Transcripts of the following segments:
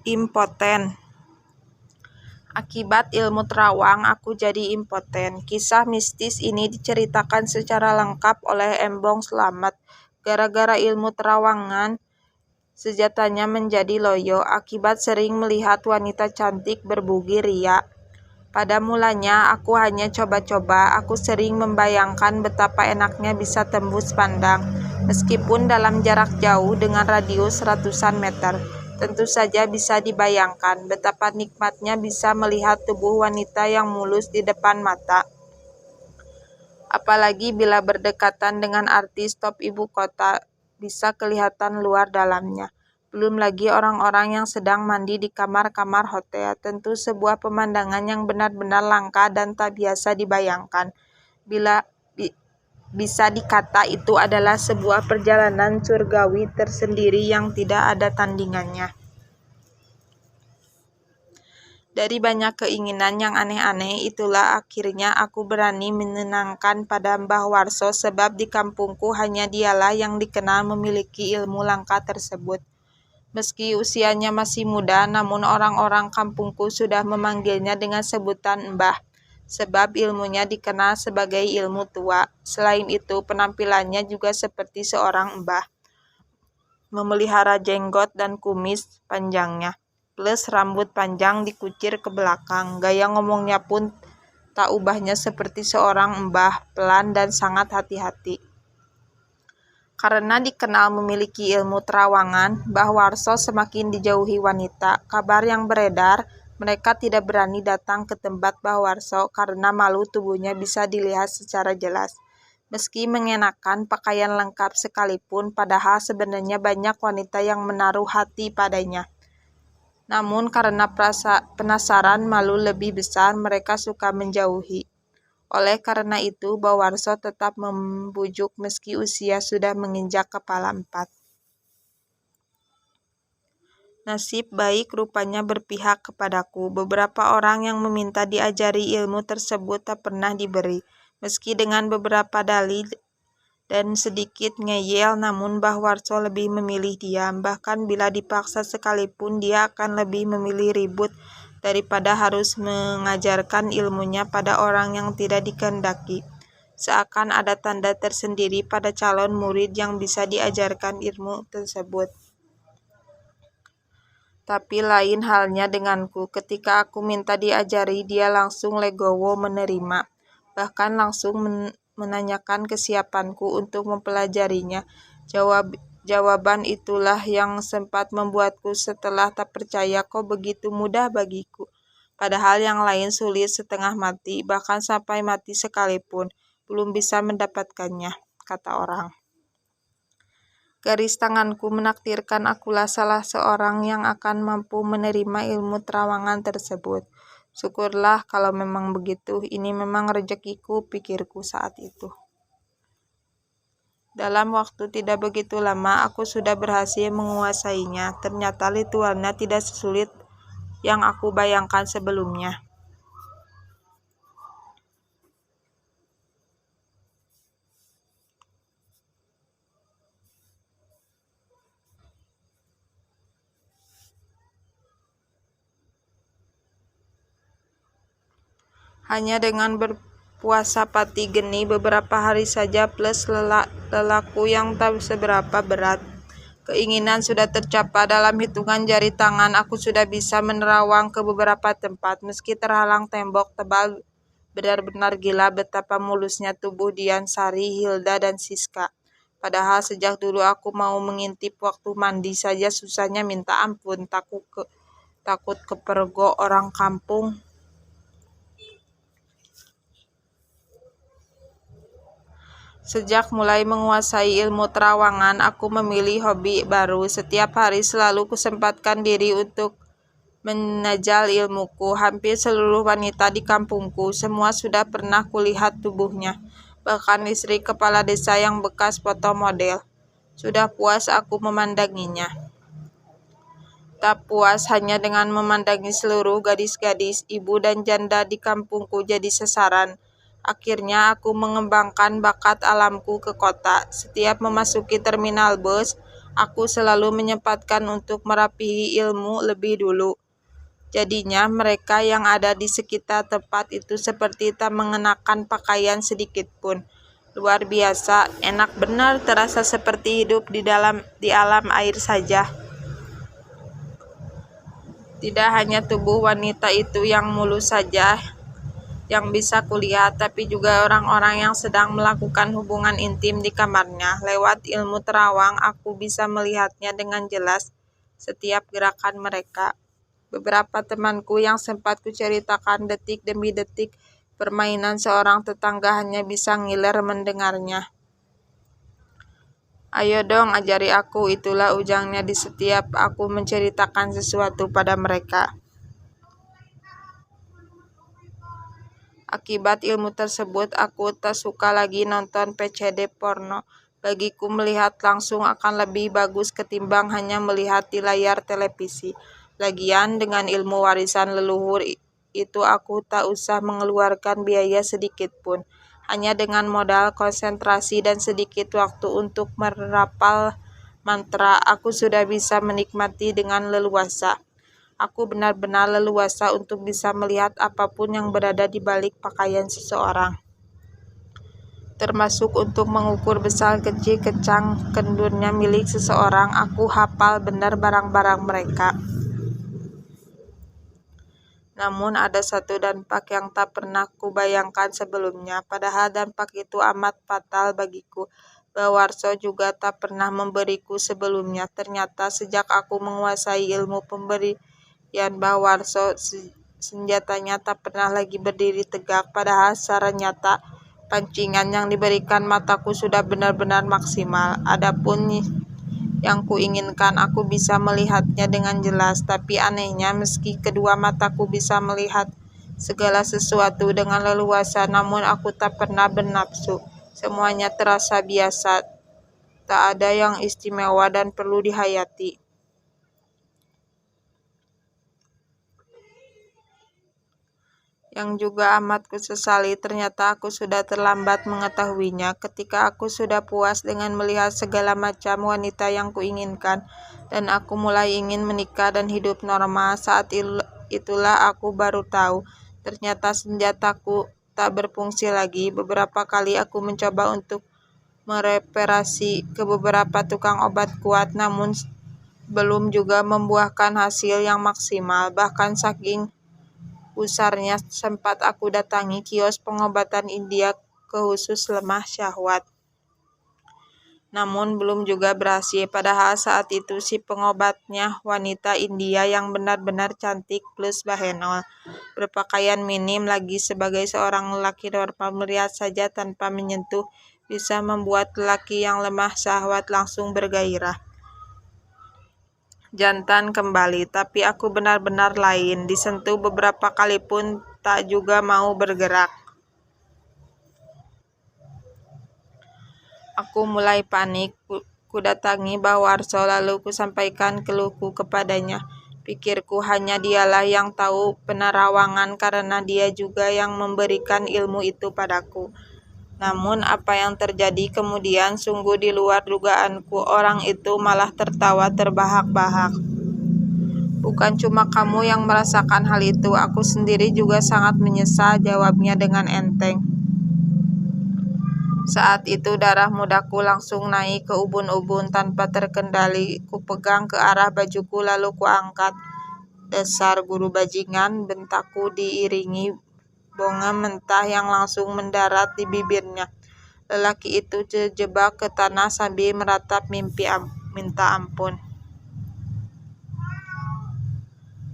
Impoten. Akibat ilmu terawang, aku jadi impoten. Kisah mistis ini diceritakan secara lengkap oleh Embong Slamet. Gara-gara ilmu terawangan, sejatanya menjadi loyo akibat sering melihat wanita cantik berbugir ria. Pada mulanya, aku hanya coba-coba. Aku sering membayangkan betapa enaknya bisa tembus pandang, meskipun dalam jarak jauh dengan radius ratusan meter. Tentu saja bisa dibayangkan betapa nikmatnya bisa melihat tubuh wanita yang mulus di depan mata. Apalagi bila berdekatan dengan artis top ibu kota, bisa kelihatan luar dalamnya. Belum lagi orang-orang yang sedang mandi di kamar-kamar hotel. Tentu sebuah pemandangan yang benar-benar langka dan tak biasa dibayangkan. Bisa dikata itu adalah sebuah perjalanan surgawi tersendiri yang tidak ada tandingannya. Dari banyak keinginan yang aneh-aneh, itulah akhirnya aku berani menenangkan pada Mbah Warso sebab di kampungku hanya dialah yang dikenal memiliki ilmu langka tersebut. Meski usianya masih muda, namun orang-orang kampungku sudah memanggilnya dengan sebutan Mbah, sebab ilmunya dikenal sebagai ilmu tua. Selain itu, penampilannya juga seperti seorang mbah, memelihara jenggot dan kumis panjangnya, plus rambut panjang dikucir ke belakang. Gaya ngomongnya pun tak ubahnya seperti seorang mbah, pelan dan sangat hati-hati. Karena dikenal memiliki ilmu terawangan, Mbah Warso semakin dijauhi wanita. Kabar yang beredar, mereka tidak berani datang ke tempat Mbah Warso karena malu tubuhnya bisa dilihat secara jelas. Meski mengenakan pakaian lengkap sekalipun, padahal sebenarnya banyak wanita yang menaruh hati padanya. Namun karena penasaran malu lebih besar, mereka suka menjauhi. Oleh karena itu, Mbah Warso tetap membujuk meski usia sudah menginjak kepala 4. Nasib baik rupanya berpihak kepadaku. Beberapa orang yang meminta diajari ilmu tersebut tak pernah diberi. Meski dengan beberapa dalih dan sedikit ngeyel, namun Mbah Warso lebih memilih diam. Bahkan bila dipaksa sekalipun, dia akan lebih memilih ribut daripada harus mengajarkan ilmunya pada orang yang tidak dikehendaki. Seakan ada tanda tersendiri pada calon murid yang bisa diajarkan ilmu tersebut. Tapi lain halnya denganku. Ketika aku minta diajari, dia langsung legowo menerima. Bahkan langsung menanyakan kesiapanku untuk mempelajarinya. Jawaban itulah yang sempat membuatku setelah tak percaya kok begitu mudah bagiku. Padahal yang lain sulit setengah mati, bahkan sampai mati sekalipun, belum bisa mendapatkannya, kata orang. Garis tanganku menakdirkan akulah salah seorang yang akan mampu menerima ilmu terawangan tersebut. Syukurlah kalau memang begitu, ini memang rezekiku, pikirku saat itu. Dalam waktu tidak begitu lama, aku sudah berhasil menguasainya. Ternyata ritualnya tidak sesulit yang aku bayangkan sebelumnya. Hanya dengan berpuasa pati geni beberapa hari saja plus lelaku yang tak seberapa berat. Keinginan sudah tercapai. Dalam hitungan jari tangan aku sudah bisa menerawang ke beberapa tempat. Meski terhalang tembok tebal, benar-benar gila betapa mulusnya tubuh Dian, Sari, Hilda, dan Siska. Padahal sejak dulu aku mau mengintip waktu mandi saja susahnya minta ampun. Takut kepergok orang kampung. Sejak mulai menguasai ilmu terawangan, aku memilih hobi baru. Setiap hari selalu kusempatkan diri untuk menajal ilmuku. Hampir seluruh wanita di kampungku, semua sudah pernah kulihat tubuhnya. Bahkan istri kepala desa yang bekas foto model. Sudah puas aku memandanginya. Tak puas hanya dengan memandangi seluruh gadis-gadis, ibu dan janda di kampungku jadi sasaran. Akhirnya aku mengembangkan bakat alamku ke kota. Setiap memasuki terminal bus, Aku selalu menyempatkan untuk merapihi ilmu lebih dulu. Jadinya mereka yang ada di sekitar tempat itu seperti tak mengenakan pakaian sedikit pun. Luar biasa, enak benar, terasa seperti hidup di alam air saja. Tidak hanya tubuh wanita itu yang mulus saja yang bisa kulihat, tapi juga orang-orang yang sedang melakukan hubungan intim di kamarnya. Lewat ilmu terawang, aku bisa melihatnya dengan jelas, setiap gerakan mereka. Beberapa temanku yang sempat kuceritakan detik demi detik permainan seorang tetangga hanya bisa ngiler mendengarnya. Ayo dong, ajari aku, itulah ujangnya di setiap aku menceritakan sesuatu pada mereka. Akibat ilmu tersebut, aku tak suka lagi nonton PCD porno. Bagiku melihat langsung akan lebih bagus ketimbang hanya melihat di layar televisi. Lagian dengan ilmu warisan leluhur itu aku tak usah mengeluarkan biaya sedikit pun. Hanya dengan modal konsentrasi dan sedikit waktu untuk merapal mantra, aku sudah bisa menikmati dengan leluasa. Aku benar-benar leluasa untuk bisa melihat apapun yang berada di balik pakaian seseorang. Termasuk untuk mengukur besar kecil kecang kendurnya milik seseorang. Aku hafal benar barang-barang mereka. Namun ada satu dampak yang tak pernah kubayangkan sebelumnya. Padahal dampak itu amat fatal bagiku. Bawarso juga tak pernah memberiku sebelumnya. Ternyata sejak aku menguasai ilmu pemberian Bawarso, senjatanya tak pernah lagi berdiri tegak. Padahal secara nyata pancingan yang diberikan mataku sudah benar-benar maksimal. Adapun yang kuinginkan, aku bisa melihatnya dengan jelas. Tapi anehnya, meski kedua mataku bisa melihat segala sesuatu dengan leluasa, namun aku tak pernah bernafsu. Semuanya terasa biasa, tak ada yang istimewa dan perlu dihayati. Yang juga amat kusesali, ternyata aku sudah terlambat mengetahuinya. Ketika aku sudah puas dengan melihat segala macam wanita yang kuinginkan, dan aku mulai ingin menikah dan hidup normal, saat itulah aku baru tahu, ternyata senjataku tak berfungsi lagi. Beberapa kali aku mencoba untuk mereparasi ke beberapa tukang obat kuat, namun belum juga membuahkan hasil yang maksimal. Bahkan saking usarnya sempat aku datangi kios pengobatan India khusus lemah syahwat. Namun belum juga berhasil, padahal saat itu si pengobatnya wanita India yang benar-benar cantik plus bahenol. Berpakaian minim lagi sebagai seorang lelaki normal, melihat saja tanpa menyentuh bisa membuat lelaki yang lemah syahwat langsung bergairah. Jantan kembali, tapi aku benar-benar lain. Disentuh beberapa kali pun tak juga mau bergerak. Aku mulai panik. Kudatangi Bawarso lalu kusampaikan keluhku kepadanya. Pikirku hanya dialah yang tahu penerawangan karena dia juga yang memberikan ilmu itu padaku. Namun apa yang terjadi kemudian sungguh di luar dugaanku. Orang itu malah tertawa terbahak-bahak. Bukan cuma kamu yang merasakan hal itu, aku sendiri juga sangat menyesal, jawabnya dengan enteng. Saat itu darah mudaku langsung naik ke ubun-ubun tanpa terkendali. Kupegang ke arah bajuku lalu kuangkat. Dasar guru bajingan, bentakku diiringi bonga mentah yang langsung mendarat di bibirnya. Lelaki itu terjebak ke tanah sambil meratap mimpi minta ampun.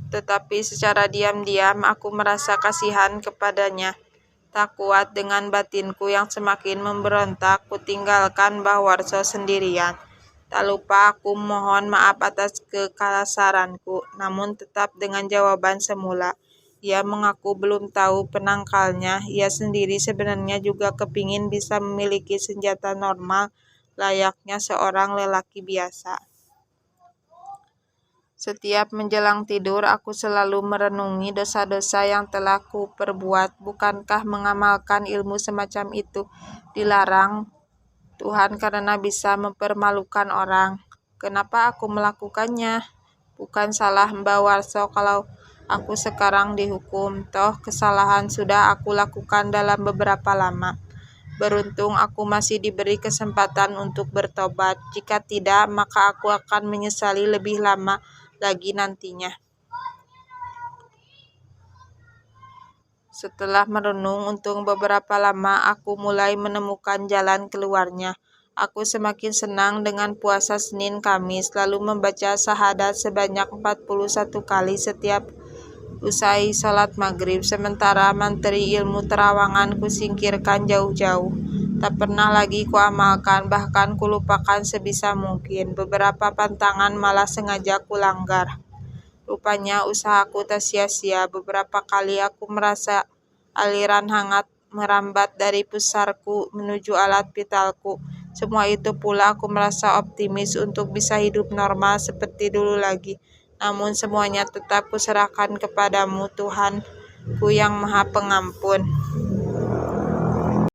Tetapi secara diam-diam aku merasa kasihan kepadanya. Tak kuat dengan batinku yang semakin memberontak, kutinggalkan Bawarso sendirian. Tak lupa aku mohon maaf atas kekasaranku, namun tetap dengan jawaban semula. Ia mengaku belum tahu penangkalnya. Ia sendiri sebenarnya juga kepingin bisa memiliki senjata normal layaknya seorang lelaki biasa. Setiap menjelang tidur, aku selalu merenungi dosa-dosa yang telah kuperbuat. Bukankah mengamalkan ilmu semacam itu dilarang Tuhan karena bisa mempermalukan orang? Kenapa aku melakukannya? Bukan salah Mbak Warso kalau aku sekarang dihukum, toh kesalahan sudah aku lakukan dalam beberapa lama. Beruntung aku masih diberi kesempatan untuk bertobat. Jika tidak, maka aku akan menyesali lebih lama lagi nantinya. Setelah merenung untuk beberapa lama, aku mulai menemukan jalan keluarnya. Aku semakin senang dengan puasa Senin Kamis, lalu membaca syahadat sebanyak 41 kali setiap usai sholat maghrib. Sementara materi ilmu terawangan kusingkirkan jauh-jauh. Tak pernah lagi kuamalkan, bahkan kulupakan sebisa mungkin. Beberapa pantangan malah sengaja kulanggar. Rupanya usahaku tak sia-sia. Beberapa kali aku merasa aliran hangat merambat dari pusarku menuju alat vitalku. Semua itu pula aku merasa optimis untuk bisa hidup normal seperti dulu lagi. Namun semuanya tetap kuserahkan kepadamu, Tuhanku yang Maha Pengampun.